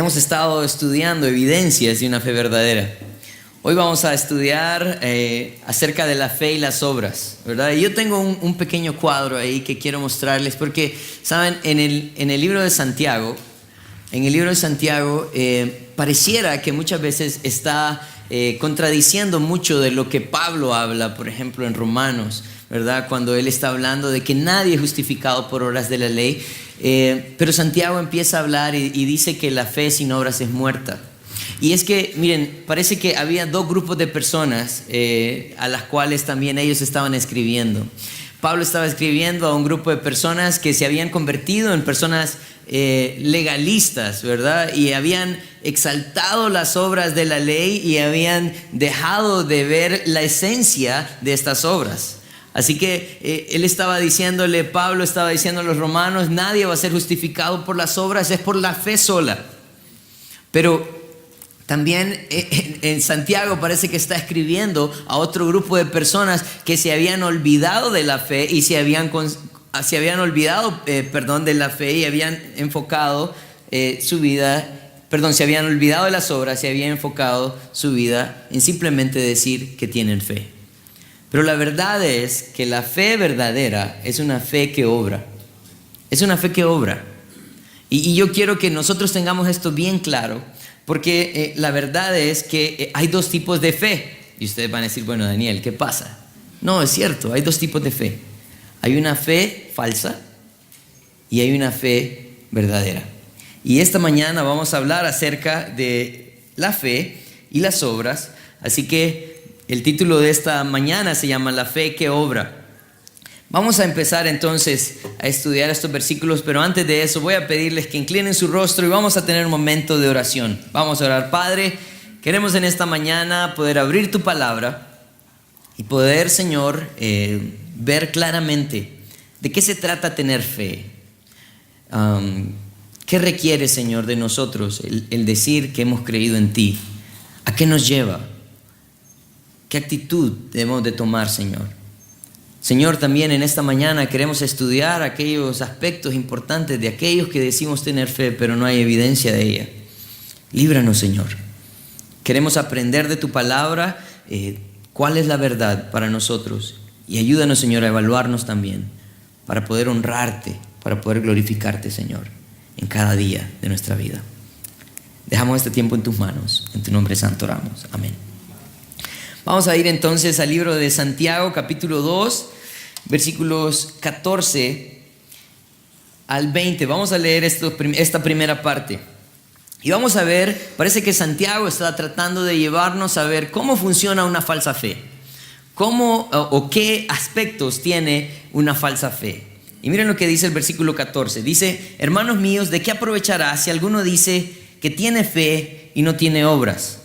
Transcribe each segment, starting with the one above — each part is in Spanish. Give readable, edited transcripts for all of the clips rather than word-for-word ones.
Hemos estado estudiando evidencias de una fe verdadera. Hoy vamos a estudiar acerca de la fe y las obras, ¿verdad? Y yo tengo un pequeño cuadro ahí que quiero mostrarles porque, ¿saben? En el libro de Santiago, pareciera que muchas veces está contradiciendo mucho de lo que Pablo habla, por ejemplo, en Romanos, ¿verdad? Cuando él está hablando de que nadie es justificado por obras de la ley, pero Santiago empieza a hablar y dice que la fe sin obras es muerta. Y es que, miren, parece que había dos grupos de personas a las cuales también ellos estaban escribiendo. Pablo estaba escribiendo a un grupo de personas que se habían convertido en personas legalistas, ¿verdad? Y habían exaltado las obras de la ley y habían dejado de ver la esencia de estas obras. Así que Pablo estaba diciendo a los romanos, nadie va a ser justificado por las obras, es por la fe sola. Pero también en Santiago parece que está escribiendo a otro grupo de personas que se habían olvidado de la fe y se habían olvidado de la fe y habían enfocado su vida, se habían olvidado de las obras y habían enfocado su vida en simplemente decir que tienen fe. Pero la verdad es que la fe verdadera es una fe que obra. Es una fe que obra. Y yo quiero que nosotros tengamos esto bien claro, porque la verdad es que hay dos tipos de fe. Y ustedes van a decir, bueno, Daniel, ¿qué pasa? No, es cierto, hay dos tipos de fe. Hay una fe falsa y hay una fe verdadera. Y esta mañana vamos a hablar acerca de la fe y las obras. Así que el título de esta mañana se llama La fe que obra. Vamos a empezar entonces a estudiar estos versículos, pero antes de eso voy a pedirles que inclinen su rostro y vamos a tener un momento de oración. Vamos a orar. Padre, queremos en esta mañana poder abrir tu palabra y poder, Señor, ver claramente de qué se trata tener fe. ¿Qué requiere, Señor, de nosotros el decir que hemos creído en ti? ¿A qué nos lleva? ¿Qué actitud debemos de tomar, Señor? Señor, también en esta mañana queremos estudiar aquellos aspectos importantes de aquellos que decimos tener fe, pero no hay evidencia de ella. Líbranos, Señor. Queremos aprender de tu palabra cuál es la verdad para nosotros. Y ayúdanos, Señor, a evaluarnos también para poder honrarte, para poder glorificarte, Señor, en cada día de nuestra vida. Dejamos este tiempo en tus manos. En tu nombre santo oramos. Amén. Vamos a ir entonces al libro de Santiago, capítulo 2, versículos 14 al 20. Vamos a leer esta primera parte. Y vamos a ver, parece que Santiago está tratando de llevarnos a ver cómo funciona una falsa fe. Cómo o qué aspectos tiene una falsa fe. Y miren lo que dice el versículo 14. Dice, hermanos míos, ¿de qué aprovechará si alguno dice que tiene fe y no tiene obras?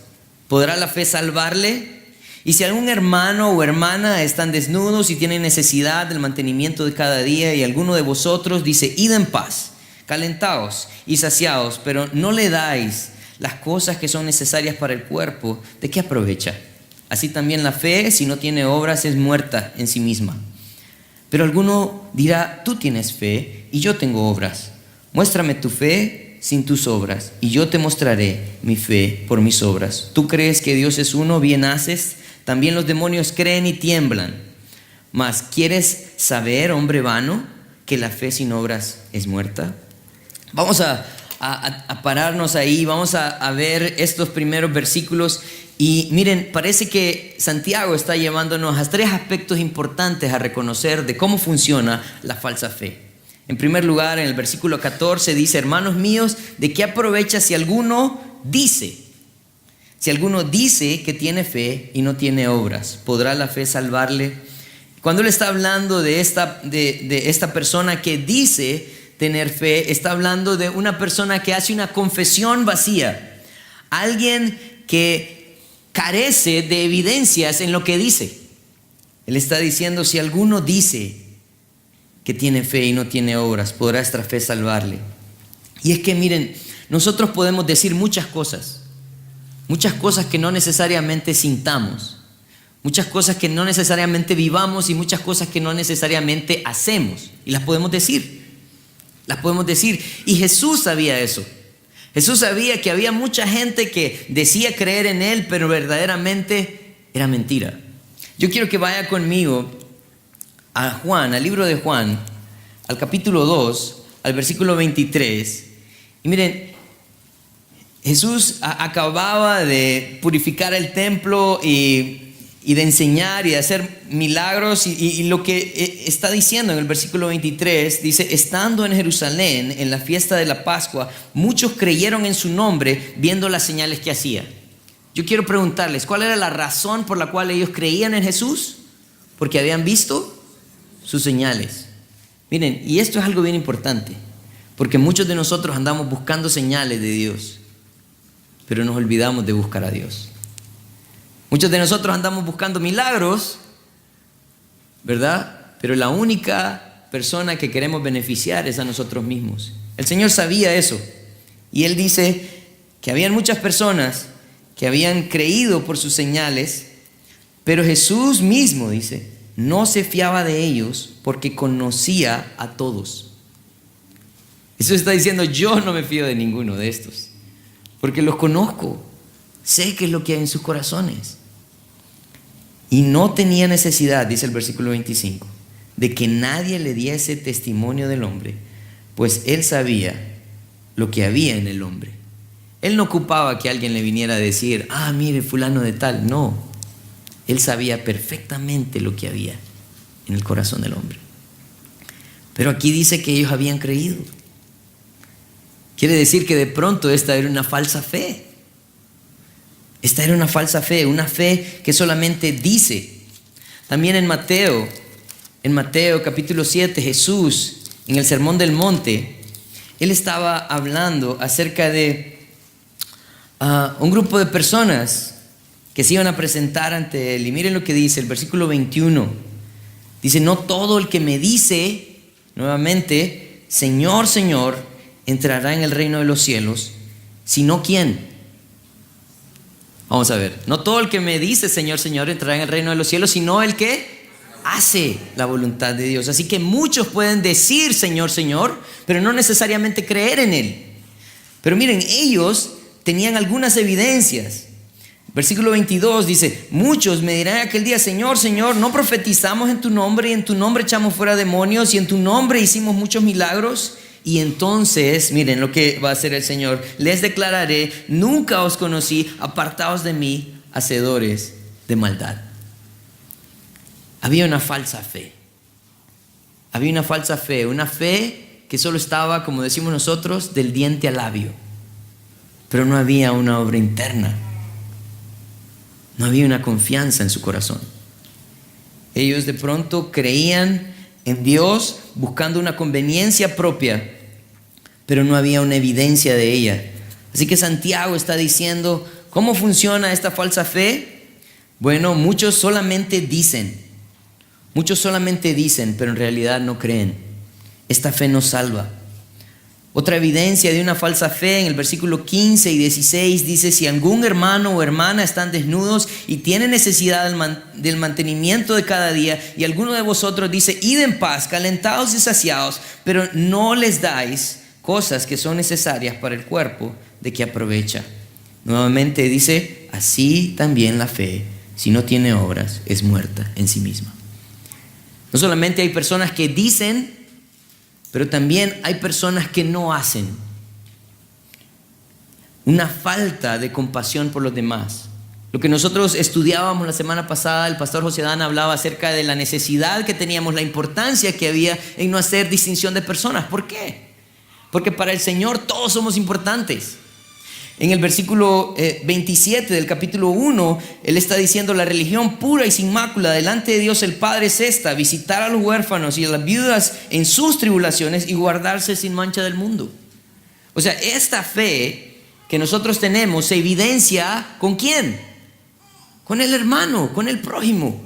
¿Podrá la fe salvarle? Y si algún hermano o hermana están desnudos y tienen necesidad del mantenimiento de cada día, y alguno de vosotros dice, id en paz, calentaos y saciaos, pero no le dais las cosas que son necesarias para el cuerpo, ¿de qué aprovecha? Así también la fe, si no tiene obras, es muerta en sí misma. Pero alguno dirá, tú tienes fe y yo tengo obras. Muéstrame tu fe sin tus obras, y yo te mostraré mi fe por mis obras. ¿Tú crees que Dios es uno? Bien haces. También los demonios creen y tiemblan. Mas, ¿quieres saber, hombre vano, que la fe sin obras es muerta? Vamos a pararnos ahí, vamos a ver estos primeros versículos. Y miren, parece que Santiago está llevándonos a tres aspectos importantes a reconocer de cómo funciona la falsa fe. En primer lugar, en el versículo 14 dice, hermanos míos, ¿de qué aprovecha si alguno dice? Si alguno dice que tiene fe y no tiene obras, ¿podrá la fe salvarle? Cuando él está hablando de esta persona que dice tener fe, está hablando de una persona que hace una confesión vacía. Alguien que carece de evidencias en lo que dice. Él está diciendo, si alguno dice que tiene fe y no tiene obras, ¿podrá esta fe salvarle? Y es que miren, nosotros podemos decir muchas cosas que no necesariamente sintamos, muchas cosas que no necesariamente vivamos y muchas cosas que no necesariamente hacemos. Y las podemos decir. Y Jesús sabía eso. Jesús sabía que había mucha gente que decía creer en Él, pero verdaderamente era mentira. Yo quiero que vaya conmigo a Juan, al libro de Juan, al capítulo 2, al versículo 23. Y miren, Jesús acababa de purificar el templo y de enseñar y de hacer milagros, y lo que está diciendo en el versículo 23 dice: estando en Jerusalén en la fiesta de la Pascua, muchos creyeron en su nombre viendo las señales que hacía. Yo quiero preguntarles, ¿cuál era la razón por la cual ellos creían en Jesús? Porque habían visto sus señales. Miren, y esto es algo bien importante, porque muchos de nosotros andamos buscando señales de Dios, pero nos olvidamos de buscar a Dios. Muchos de nosotros andamos buscando milagros, ¿verdad? Pero la única persona que queremos beneficiar es a nosotros mismos. El Señor sabía eso, y Él dice que habían muchas personas que habían creído por sus señales, pero Jesús mismo, dice, no se fiaba de ellos porque conocía a todos. Jesús está diciendo: yo no me fío de ninguno de estos, porque los conozco, sé qué es lo que hay en sus corazones. Y no tenía necesidad, dice el versículo 25, de que nadie le diese testimonio del hombre, pues Él sabía lo que había en el hombre. Él no ocupaba que alguien le viniera a decir: mire, fulano de tal. No, Él sabía perfectamente lo que había en el corazón del hombre. Pero aquí dice que ellos habían creído. Quiere decir que de pronto esta era una falsa fe. Esta era una falsa fe, una fe que solamente dice. También en Mateo capítulo 7, Jesús, en el Sermón del Monte, Él estaba hablando acerca de un grupo de personas que se iban a presentar ante Él. Y miren lo que dice el versículo 21. Dice: no todo el que me dice, nuevamente, Señor, Señor, entrará en el reino de los cielos, sino ¿quién? Vamos a ver. No todo el que me dice Señor, Señor entrará en el reino de los cielos, sino el que hace la voluntad de Dios. Así que muchos pueden decir Señor, Señor, pero no necesariamente creer en Él. Pero miren, ellos tenían algunas evidencias. Versículo 22 dice: muchos me dirán aquel día: Señor, Señor, ¿no profetizamos en tu nombre, y en tu nombre echamos fuera demonios, y en tu nombre hicimos muchos milagros? Y entonces, miren lo que va a hacer el Señor: les declararé, nunca os conocí, apartaos de mí, hacedores de maldad. Había una falsa fe. Había una falsa fe, una fe que solo estaba, como decimos nosotros, del diente al labio. Pero no había una obra interna. No había una confianza en su corazón. Ellos de pronto creían en Dios buscando una conveniencia propia, pero no había una evidencia de ella. Así que Santiago está diciendo: ¿cómo funciona esta falsa fe? Bueno, muchos solamente dicen, pero en realidad no creen. Esta fe no salva. Otra evidencia de una falsa fe, en el versículo 15 y 16 dice: si algún hermano o hermana están desnudos y tienen necesidad del mantenimiento de cada día, y alguno de vosotros dice: id en paz, calentados y saciados, pero no les dais cosas que son necesarias para el cuerpo, ¿de qué aprovecha? Nuevamente dice: así también la fe, si no tiene obras, es muerta en sí misma. No solamente hay personas que dicen, pero también hay personas que no hacen. Una falta de compasión por los demás. Lo que nosotros estudiábamos la semana pasada, el pastor José Dan hablaba acerca de la necesidad que teníamos, la importancia que había en no hacer distinción de personas. ¿Por qué? Porque para el Señor todos somos importantes. En el versículo 27 del capítulo 1, Él está diciendo: la religión pura y sin mácula delante de Dios el Padre es esta: visitar a los huérfanos y a las viudas en sus tribulaciones y guardarse sin mancha del mundo. O sea, esta fe que nosotros tenemos se evidencia ¿con quién? Con el hermano, con el prójimo.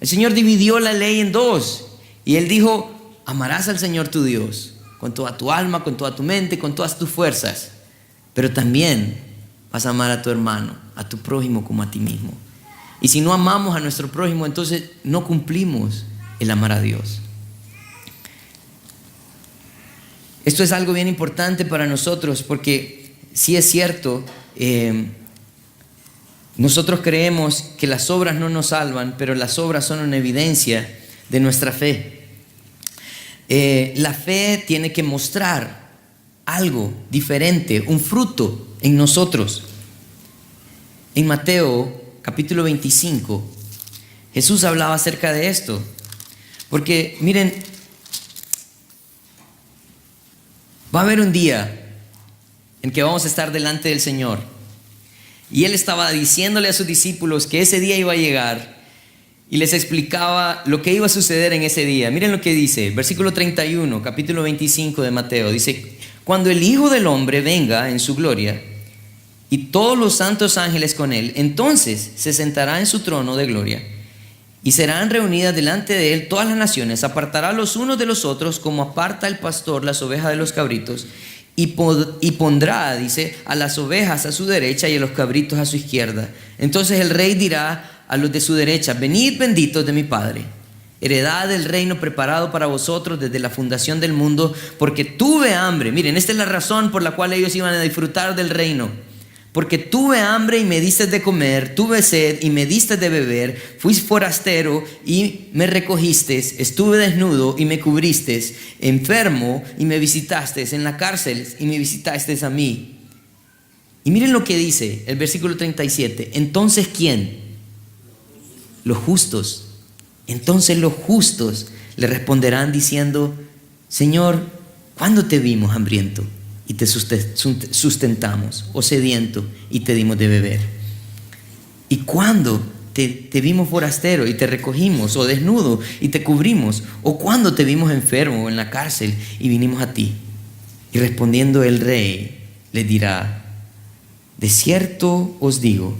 El Señor dividió la ley en dos y Él dijo: amarás al Señor tu Dios con toda tu alma, con toda tu mente, con todas tus fuerzas. Pero también vas a amar a tu hermano, a tu prójimo como a ti mismo. Y si no amamos a nuestro prójimo, entonces no cumplimos el amar a Dios. Esto es algo bien importante para nosotros, porque sí es cierto, nosotros creemos que las obras no nos salvan, pero las obras son una evidencia de nuestra fe. La fe tiene que mostrar algo diferente, un fruto en nosotros. En Mateo capítulo 25, Jesús hablaba acerca de esto. Porque miren, va a haber un día en que vamos a estar delante del Señor. Y Él estaba diciéndole a sus discípulos que ese día iba a llegar y les explicaba lo que iba a suceder en ese día. Miren lo que dice, versículo 31, capítulo 25 de Mateo. Dice, cuando el Hijo del Hombre venga en su gloria y todos los santos ángeles con Él, entonces se sentará en su trono de gloria y serán reunidas delante de Él todas las naciones. Apartará los unos de los otros como aparta el pastor las ovejas de los cabritos. Y pondrá, dice, a las ovejas a su derecha y a los cabritos a su izquierda. Entonces el rey dirá a los de su derecha, venid benditos de mi Padre, heredad del reino preparado para vosotros desde la fundación del mundo, porque tuve hambre. Miren, esta es la razón por la cual ellos iban a disfrutar del reino. Porque tuve hambre y me diste de comer, tuve sed y me diste de beber, fui forastero y me recogiste, estuve desnudo y me cubriste, enfermo y me visitaste, en la cárcel y me visitaste a mí. Y miren lo que dice el versículo 37. Entonces, ¿quién? Los justos. Entonces los justos le responderán diciendo, Señor, ¿cuándo te vimos hambriento y te sustentamos, o sediento y te dimos de beber? ¿Y cuándo te vimos forastero y te recogimos, o desnudo y te cubrimos? ¿O cuándo te vimos enfermo o en la cárcel y vinimos a ti? Y respondiendo el rey le dirá, de cierto os digo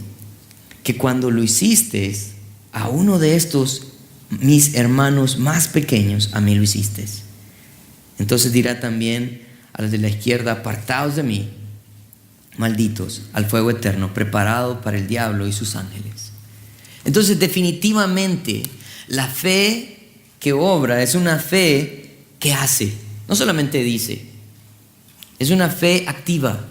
que cuando lo hicisteis a uno de estos mis hermanos más pequeños, a mí lo hicisteis. Entonces dirá también a los de la izquierda, apartaos de mí, malditos, al fuego eterno, preparado para el diablo y sus ángeles. Entonces, definitivamente, la fe que obra es una fe que hace, no solamente dice, es una fe activa,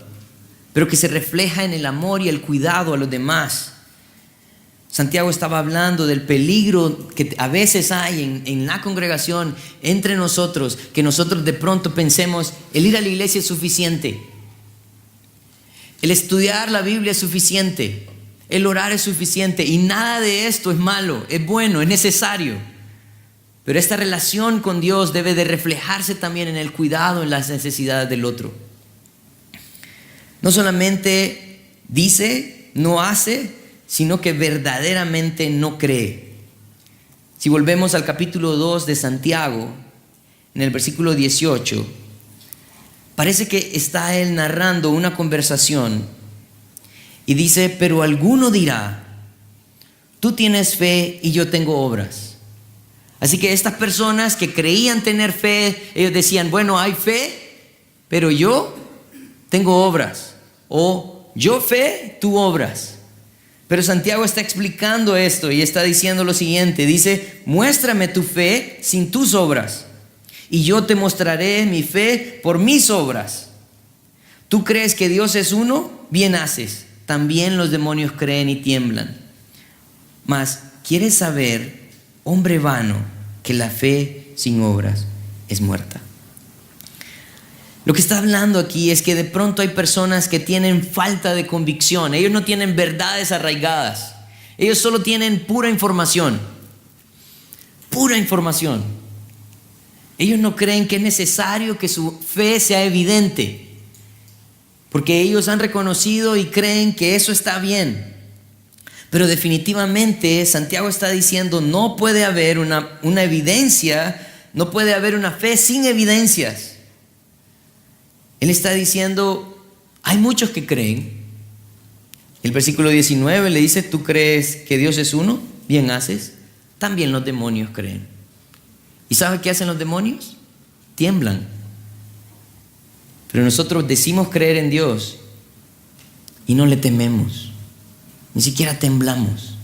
pero que se refleja en el amor y el cuidado a los demás. Santiago estaba hablando del peligro que a veces hay en la congregación, entre nosotros, que nosotros de pronto pensemos, el ir a la iglesia es suficiente, el estudiar la Biblia es suficiente, el orar es suficiente, y nada de esto es malo, es bueno, es necesario. Pero esta relación con Dios debe de reflejarse también en el cuidado, en las necesidades del otro. No solamente dice, no hace, sino que verdaderamente no cree. Si volvemos al capítulo 2 de Santiago, en el versículo 18, parece que está él narrando una conversación y dice, pero alguno dirá, tú tienes fe y yo tengo obras. Así que estas personas que creían tener fe, ellos decían, bueno, hay fe, pero yo tengo obras. O yo fe, tú obras. Pero Santiago está explicando esto y está diciendo lo siguiente. Dice, muéstrame tu fe sin tus obras, y yo te mostraré mi fe por mis obras. ¿Tú crees que Dios es uno? Bien haces. También los demonios creen y tiemblan. Mas, ¿quieres saber, hombre vano, que la fe sin obras es muerta? Lo que está hablando aquí es que de pronto hay personas que tienen falta de convicción. Ellos no tienen verdades arraigadas. Ellos solo tienen pura información. Pura información. Ellos no creen que es necesario que su fe sea evidente, porque ellos han reconocido y creen que eso está bien. Pero definitivamente Santiago está diciendo, no puede haber una evidencia, no puede haber una fe sin evidencias. Él está diciendo, hay muchos que creen. El versículo 19 le dice, ¿tú crees que Dios es uno? Bien haces. También los demonios creen. ¿Y sabe qué hacen los demonios? Tiemblan. Pero nosotros decimos creer en Dios y no le tememos. Ni siquiera temblamos.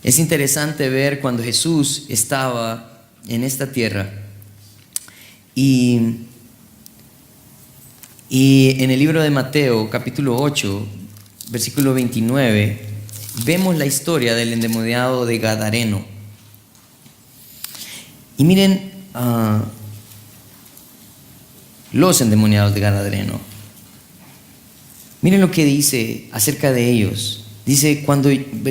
Es interesante ver cuando Jesús estaba en esta tierra y Y en el libro de Mateo, capítulo 8, versículo 29, vemos la historia del endemoniado de Gadareno. Y miren los endemoniados de Gadareno. Miren lo que dice acerca de ellos. Dice,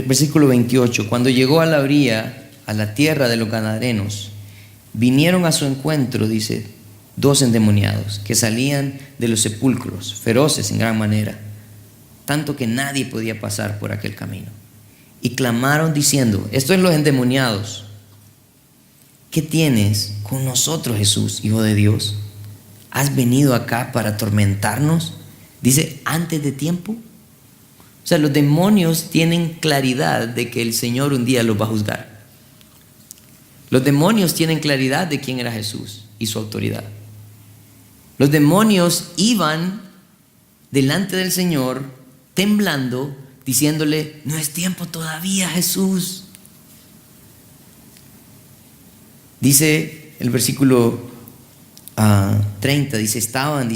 versículo 28, cuando llegó a la orilla, a la tierra de los Gadarenos, vinieron a su encuentro, dice, 2 endemoniados que salían de los sepulcros, feroces en gran manera, tanto que nadie podía pasar por aquel camino. Y clamaron diciendo, esto es los endemoniados, ¿qué tienes con nosotros, Jesús, Hijo de Dios? ¿Has venido acá para atormentarnos? Dice, antes de tiempo. O sea, los demonios tienen claridad de que el Señor un día los va a juzgar. Los demonios tienen claridad de quién era Jesús y su autoridad. Los demonios iban delante del Señor temblando, diciéndole, no es tiempo todavía, Jesús. Dice el versículo 30, dice, estaban,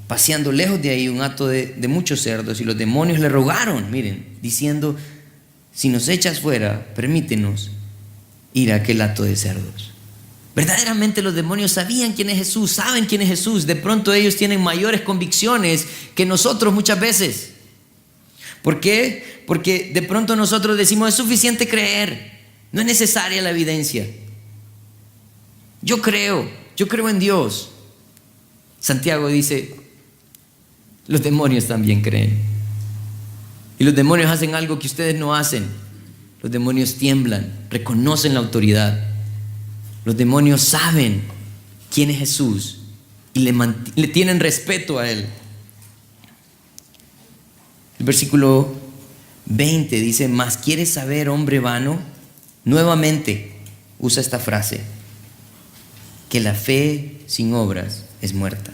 paseando lejos de ahí un hato de muchos cerdos, y los demonios le rogaron, miren, diciendo, si nos echas fuera, permítenos ir a aquel hato de cerdos. Verdaderamente los demonios sabían quién es Jesús, saben quién es Jesús. De pronto ellos tienen mayores convicciones que nosotros muchas veces. ¿Por qué? Porque de pronto nosotros decimos, es suficiente creer, no es necesaria la evidencia. Yo creo en Dios. Santiago dice, los demonios también creen. Y los demonios hacen algo que ustedes no hacen. Los demonios tiemblan, reconocen la autoridad. Los demonios saben quién es Jesús y le tienen respeto a Él. El versículo 20 dice, ¿mas quieres saber, hombre vano? Nuevamente usa esta frase, que la fe sin obras es muerta.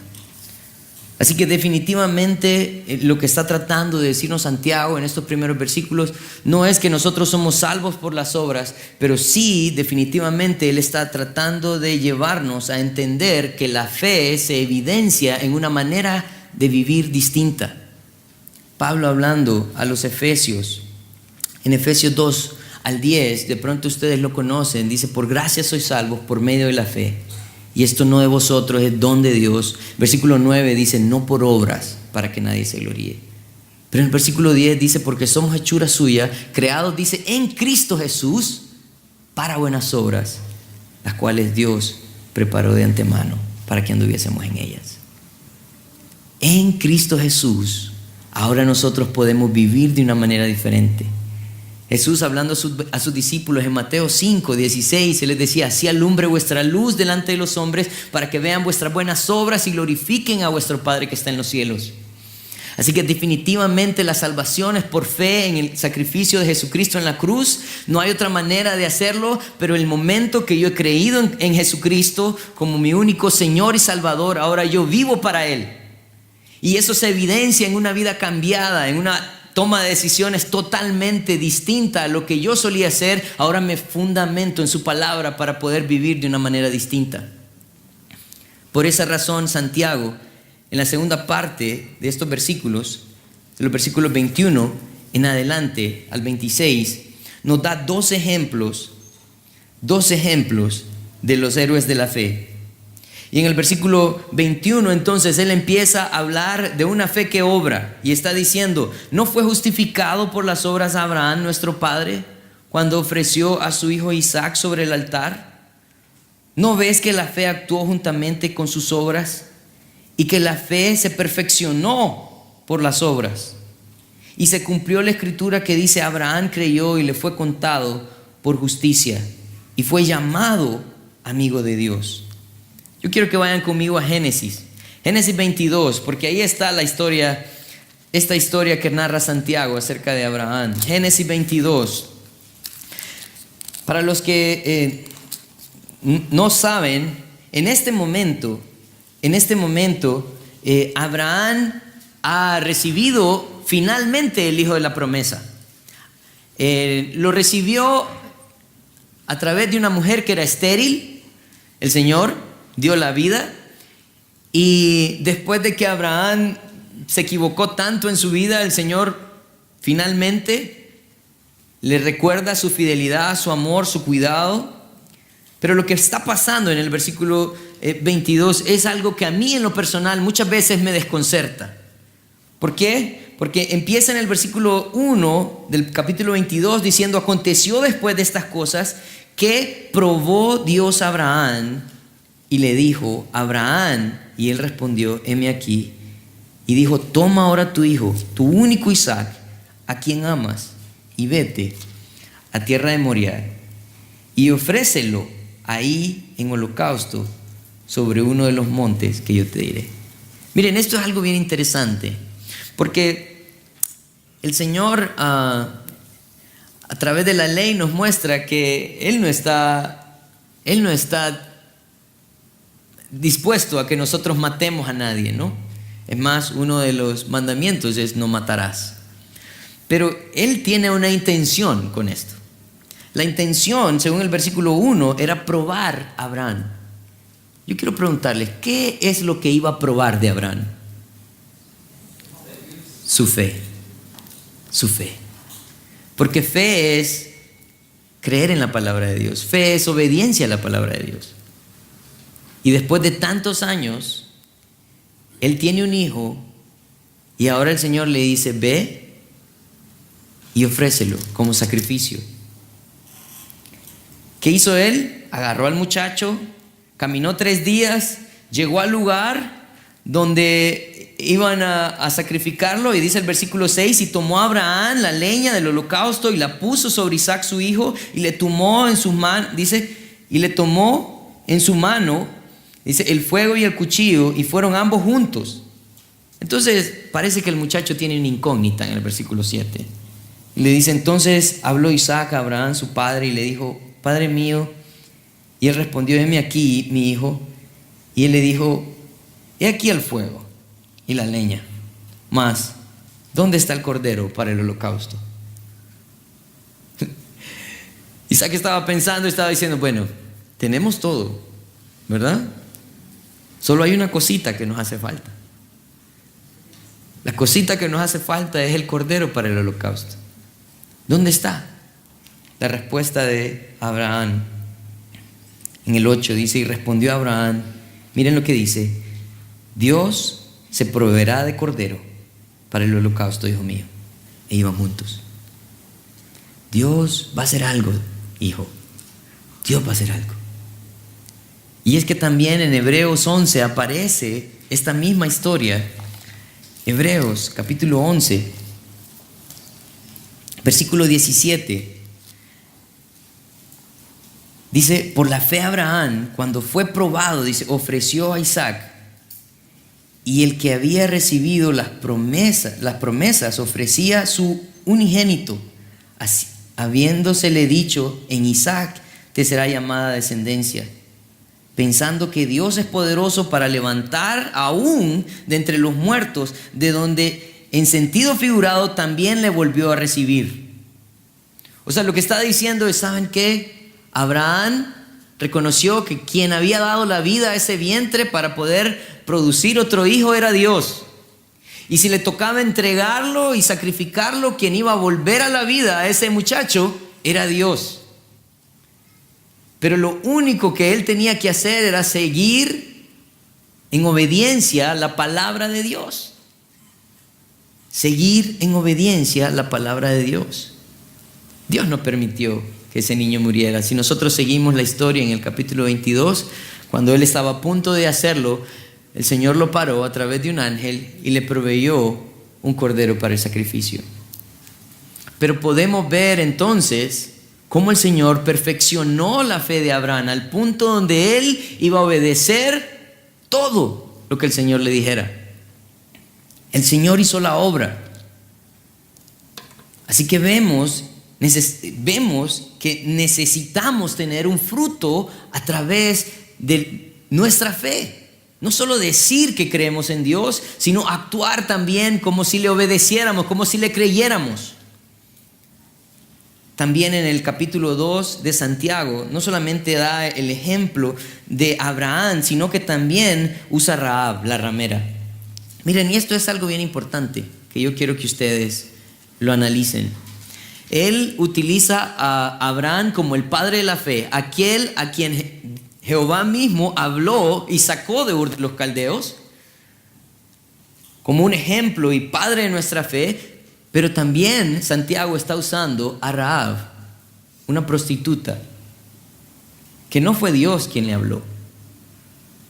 Así que definitivamente lo que está tratando de decirnos Santiago en estos primeros versículos no es que nosotros somos salvos por las obras, pero sí definitivamente Él está tratando de llevarnos a entender que la fe se evidencia en una manera de vivir distinta. Pablo hablando a los Efesios, en Efesios 2 al 10, de pronto ustedes lo conocen, dice, por gracia sois salvos por medio de la fe. Y esto no de vosotros, es don de Dios. Versículo 9 dice, no por obras, para que nadie se gloríe. Pero en el versículo 10 dice, porque somos hechura suya, creados, dice, en Cristo Jesús, para buenas obras, las cuales Dios preparó de antemano para que anduviésemos en ellas. En Cristo Jesús, ahora nosotros podemos vivir de una manera diferente. Jesús hablando a sus discípulos en Mateo 5, 16, Él les decía, así alumbre vuestra luz delante de los hombres para que vean vuestras buenas obras y glorifiquen a vuestro Padre que está en los cielos. Así que definitivamente la salvación es por fe en el sacrificio de Jesucristo en la cruz. No hay otra manera de hacerlo, pero el momento que yo he creído en Jesucristo como mi único Señor y Salvador, ahora yo vivo para Él. Y eso se evidencia en una vida cambiada, en una toma de decisiones totalmente distinta a lo que yo solía hacer. Ahora me fundamento en su palabra para poder vivir de una manera distinta. Por esa razón, Santiago, en la segunda parte de estos versículos, de los versículos 21 en adelante al 26, nos da dos ejemplos de los héroes de la fe. Y en el versículo 21 entonces él empieza a hablar de una fe que obra y está diciendo, ¿no fue justificado por las obras Abraham nuestro padre cuando ofreció a su hijo Isaac sobre el altar? ¿No ves que la fe actuó juntamente con sus obras y que la fe se perfeccionó por las obras? Y se cumplió la escritura que dice, Abraham creyó y le fue contado por justicia y fue llamado amigo de Dios. Yo quiero que vayan conmigo a Génesis 22, porque ahí está la historia, esta historia que narra Santiago acerca de Abraham. Génesis 22. Para los que no saben, en este momento, Abraham ha recibido finalmente el hijo de la promesa. Lo recibió a través de una mujer que era estéril. El Señor dio la vida Y después de que Abraham se equivocó tanto en su vida, el Señor finalmente le recuerda su fidelidad, su amor, su cuidado. Pero lo que está pasando en el versículo 22 es algo que a mí en lo personal muchas veces me desconcerta. ¿Por qué? Porque empieza en el versículo 1 del capítulo 22 diciendo: aconteció después de estas cosas que probó Dios a Abraham y le dijo: Abraham, y él respondió: heme aquí. Y dijo: toma ahora tu hijo, tu único Isaac, a quien amas, y vete a tierra de Moriah y ofrécelo ahí en holocausto sobre uno de los montes que yo te diré. Miren, esto es algo bien interesante, porque el Señor a través de la ley nos muestra que Él no está dispuesto a que nosotros matemos a nadie, ¿no? Es más, uno de los mandamientos es: no matarás. Pero Él tiene una intención con esto. La intención, según el versículo 1, era probar a Abraham. Yo quiero preguntarles, ¿qué es lo que iba a probar de Abraham? Su fe. Su fe. Porque fe es creer en la palabra de Dios. Fe es obediencia a la palabra de Dios. Y después de tantos años, él tiene un hijo y ahora el Señor le dice: ve y ofrécelo como sacrificio. ¿Qué hizo él? Agarró al muchacho, caminó 3 días, llegó al lugar donde iban a sacrificarlo, y dice el versículo 6: y tomó a Abraham la leña del holocausto y la puso sobre Isaac su hijo, y le tomó en sus manos, dice, y le tomó en su mano, dice, el fuego y el cuchillo, y fueron ambos juntos. Entonces parece que el muchacho tiene una incógnita en el versículo 7. Y le dice: entonces habló Isaac a Abraham su padre y le dijo: Padre mío. Y él respondió: heme aquí, mi hijo. Y él le dijo: he aquí el fuego y la leña, mas ¿dónde está el cordero para el holocausto? Isaac estaba pensando, estaba diciendo: bueno, tenemos todo, ¿verdad? Solo hay una cosita que nos hace falta. La cosita que nos hace falta es el cordero para el holocausto. ¿Dónde está? La respuesta de Abraham en el 8 dice: y respondió Abraham, miren lo que dice: Dios se proveerá de cordero para el holocausto, hijo mío. E iban juntos. Dios va a hacer algo, hijo. Dios va a hacer algo. Y es que también en Hebreos 11 aparece esta misma historia. Hebreos capítulo 11, versículo 17. Dice: por la fe Abraham, cuando fue probado, dice, ofreció a Isaac. Y el que había recibido las promesas ofrecía su unigénito, así, habiéndosele dicho: en Isaac te será llamada descendencia, pensando que Dios es poderoso para levantar aún de entre los muertos, de donde en sentido figurado también le volvió a recibir. O sea, lo que está diciendo es: ¿saben qué? Abraham reconoció que quien había dado la vida a ese vientre para poder producir otro hijo era Dios. Y si le tocaba entregarlo y sacrificarlo, quien iba a volver a la vida a ese muchacho era Dios. Pero lo único que él tenía que hacer era seguir en obediencia la palabra de Dios. Seguir en obediencia la palabra de Dios. Dios no permitió que ese niño muriera. Si nosotros seguimos la historia en el capítulo 22, cuando él estaba a punto de hacerlo, el Señor lo paró a través de un ángel y le proveyó un cordero para el sacrificio. Pero podemos ver entonces cómo el Señor perfeccionó la fe de Abraham al punto donde él iba a obedecer todo lo que el Señor le dijera. El Señor hizo la obra. Así que vemos que necesitamos tener un fruto a través de nuestra fe. No solo decir que creemos en Dios, sino actuar también como si le obedeciéramos, como si le creyéramos. también en el capítulo 2 de Santiago, no solamente da el ejemplo de Abraham, sino que también usa Rahab, la ramera. Miren, y esto es algo bien importante que yo quiero que ustedes lo analicen. Él utiliza a Abraham como el padre de la fe, aquel a quien Jehová mismo habló y sacó de Ur de los Caldeos, como un ejemplo y padre de nuestra fe. Pero también Santiago está usando a Rahab, una prostituta, que no fue Dios quien le habló,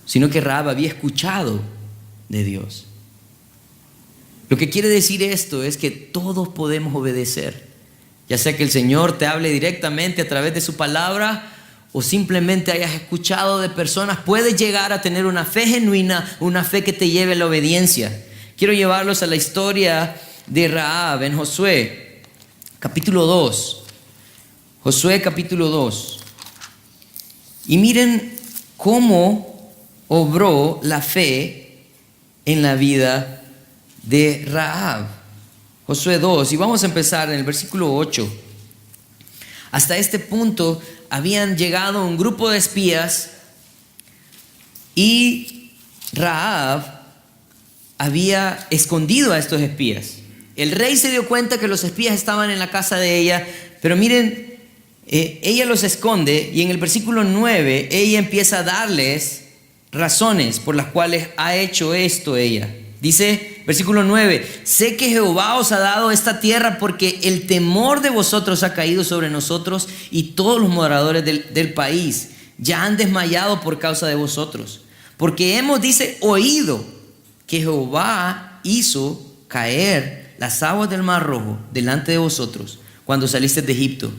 sino que Rahab había escuchado de Dios. Lo que quiere decir esto es que todos podemos obedecer, ya sea que el Señor te hable directamente a través de su palabra o simplemente hayas escuchado de personas. Puedes llegar a tener una fe genuina, una fe que te lleve a la obediencia. Quiero llevarlos a la historia de Rahab en Josué capítulo 2. Josué capítulo 2. Y miren cómo obró la fe en la vida de Rahab. Josué 2, y vamos a empezar en el versículo 8. Hasta este punto habían llegado un grupo de espías y Rahab había escondido a estos espías. El rey se dio cuenta que los espías estaban en la casa de ella, pero miren, ella los esconde, y en el versículo 9 ella empieza a darles razones por las cuales ha hecho esto ella. Dice, versículo 9: sé que Jehová os ha dado esta tierra porque el temor de vosotros ha caído sobre nosotros, y todos los moradores del país ya han desmayado por causa de vosotros. Porque hemos, dice, oído que Jehová hizo caer las aguas del Mar Rojo delante de vosotros cuando saliste de Egipto,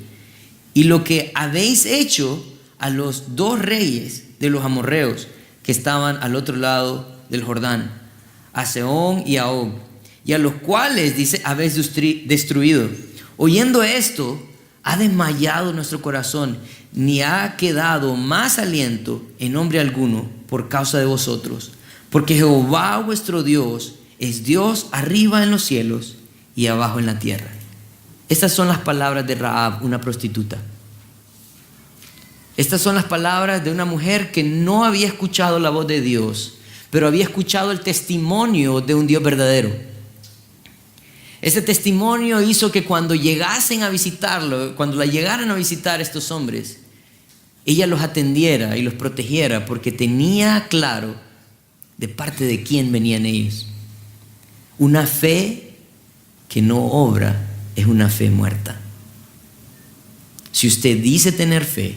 y lo que habéis hecho a los dos reyes de los amorreos que estaban al otro lado del Jordán, a Sehón y a Og, y a los cuales, dice, habéis destruido. Oyendo esto, ha desmayado nuestro corazón, ni ha quedado más aliento en hombre alguno por causa de vosotros, porque Jehová vuestro Dios es Dios arriba en los cielos y abajo en la tierra. Estas son las palabras de Rahab, una prostituta. Estas son las palabras de una mujer que no había escuchado la voz de Dios, pero había escuchado el testimonio de un Dios verdadero. Ese testimonio hizo que cuando llegasen a visitarlo, cuando la llegaran a visitar estos hombres, ella los atendiera y los protegiera, porque tenía claro de parte de quién venían ellos. Una fe que no obra es una fe muerta. Si usted dice tener fe,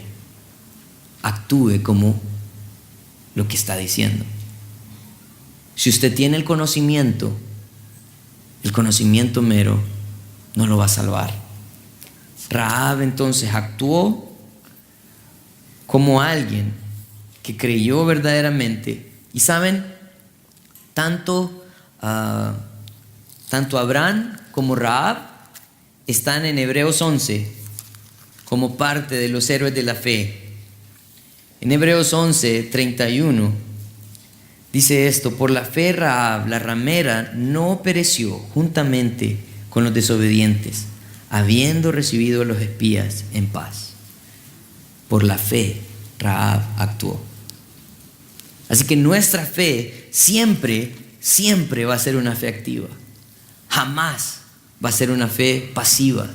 actúe como lo que está diciendo. Si usted tiene el conocimiento mero no lo va a salvar. Rahab entonces actuó como alguien que creyó verdaderamente. Y saben, tanto Abraham como Rahab están en Hebreos 11 como parte de los héroes de la fe. En Hebreos 11:31 dice esto: por la fe Rahab, la ramera, no pereció juntamente con los desobedientes, habiendo recibido a los espías en paz. Por la fe Rahab actuó. Así que nuestra fe siempre va a ser una fe activa. Jamás va a ser una fe pasiva.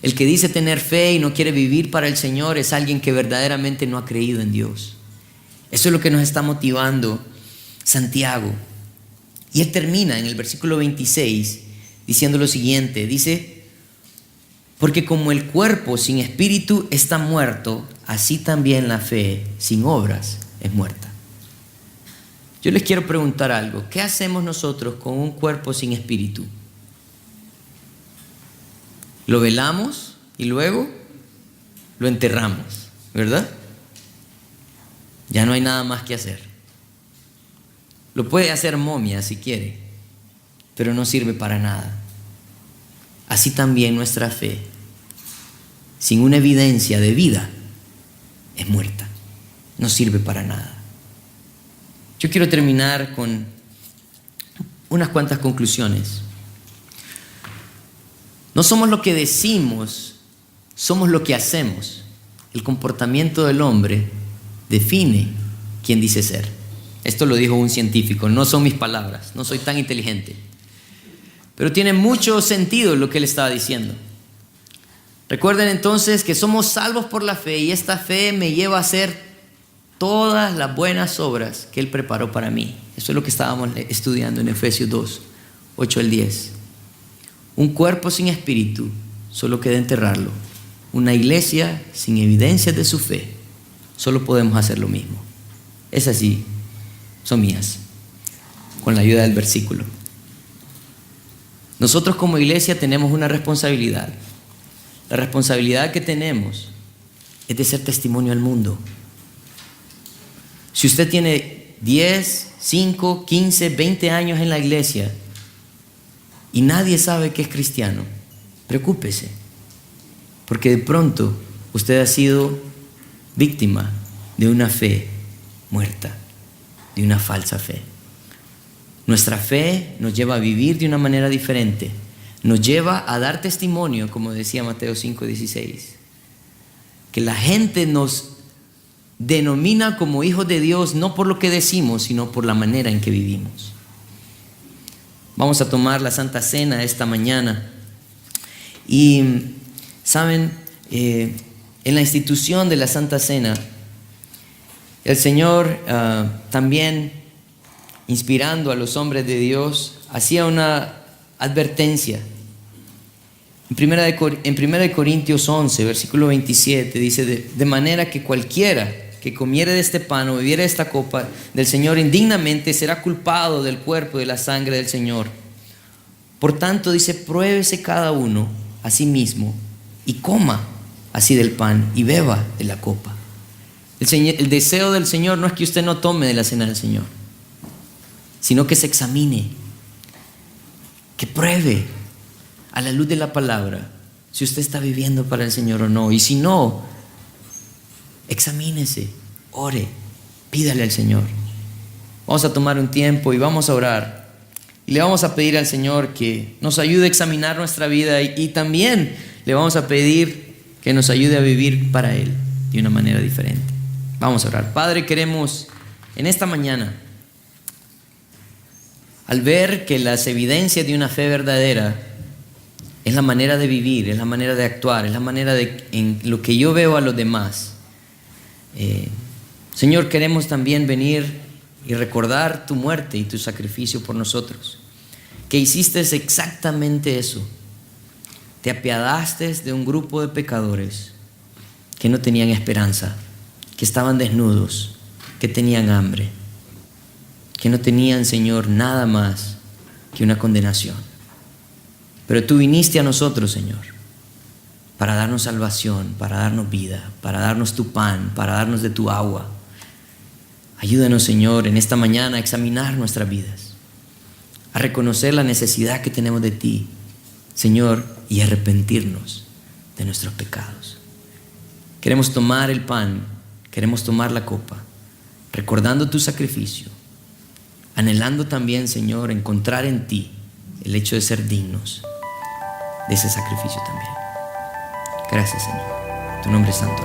El que dice tener fe y no quiere vivir para el Señor es alguien que verdaderamente no ha creído en Dios. Eso es lo que nos está motivando Santiago. Y él termina en el versículo 26 diciendo lo siguiente. Dice: porque como el cuerpo sin espíritu está muerto, así también la fe sin obras es muerta. Yo les quiero preguntar algo. ¿Qué hacemos nosotros con un cuerpo sin espíritu? Lo velamos y luego lo enterramos, ¿verdad? Ya no hay nada más que hacer. Lo puede hacer momia si quiere, pero no sirve para nada. Así también nuestra fe, sin una evidencia de vida, es muerta. No sirve para nada. Yo quiero terminar con unas cuantas conclusiones. No somos lo que decimos somos lo que hacemos. El comportamiento del hombre define quién dice ser. Esto lo dijo un científico, no son mis palabras, no soy tan inteligente. Pero tiene mucho sentido lo que él estaba diciendo. Recuerden entonces que somos salvos por la fe y esta fe me lleva a hacer todas las buenas obras que Él preparó para mí. Eso es lo que estábamos estudiando en Efesios 2, 8 al 10. Un cuerpo sin espíritu, solo queda enterrarlo. Una iglesia sin evidencias de su fe, solo podemos hacer lo mismo. Esas sí son mías, con la ayuda del versículo. Nosotros como iglesia tenemos una responsabilidad. La responsabilidad que tenemos es de ser testimonio al mundo. Si usted tiene 10, 5, 15, 20 años en la iglesia y nadie sabe que es cristiano, preocúpese, porque de pronto usted ha sido víctima de una fe muerta, de una falsa fe. Nuestra fe nos lleva a vivir de una manera diferente. Nos lleva a dar testimonio, como decía Mateo 5:16, que la gente nos denomina como hijos de Dios no por lo que decimos, sino por la manera en que vivimos. Vamos a tomar la Santa Cena esta mañana y saben, en la institución de la Santa Cena, el Señor también, inspirando a los hombres de Dios, hacía una advertencia. En 1 Corintios 11, versículo 27, dice: de manera que cualquiera que comiere de este pan o bebiere de esta copa del Señor indignamente será culpado del cuerpo y de la sangre del Señor. Por tanto, dice, pruébese cada uno a sí mismo y coma así del pan y beba de la copa. El deseo del Señor no es que usted no tome de la cena del Señor, sino que se examine, que pruebe a la luz de la palabra si usted está viviendo para el Señor o no. Y si no, examínese, ore, pídale al Señor. Vamos a tomar un tiempo y vamos a orar. Y le vamos a pedir al Señor que nos ayude a examinar nuestra vida y también le vamos a pedir que nos ayude a vivir para Él de una manera diferente. Vamos a orar. Padre, queremos en esta mañana, al ver que las evidencias de una fe verdadera es la manera de vivir, es la manera de actuar, es la manera en lo que yo veo a los demás. Señor, queremos también venir y recordar tu muerte y tu sacrificio por nosotros, que hiciste exactamente eso. Te apiadaste de un grupo de pecadores que no tenían esperanza, que estaban desnudos, que tenían hambre, que no tenían, Señor, nada más que una condenación. Pero tú viniste a nosotros, Señor, para darnos salvación, para darnos vida, para darnos tu pan, para darnos de tu agua. Ayúdanos, Señor, en esta mañana a examinar nuestras vidas, a reconocer la necesidad que tenemos de ti, Señor, y arrepentirnos de nuestros pecados. Queremos tomar el pan, queremos tomar la copa, recordando tu sacrificio, anhelando también, Señor, encontrar en ti el hecho de ser dignos de ese sacrificio también. Gracias, Señor. Tu nombre es santo.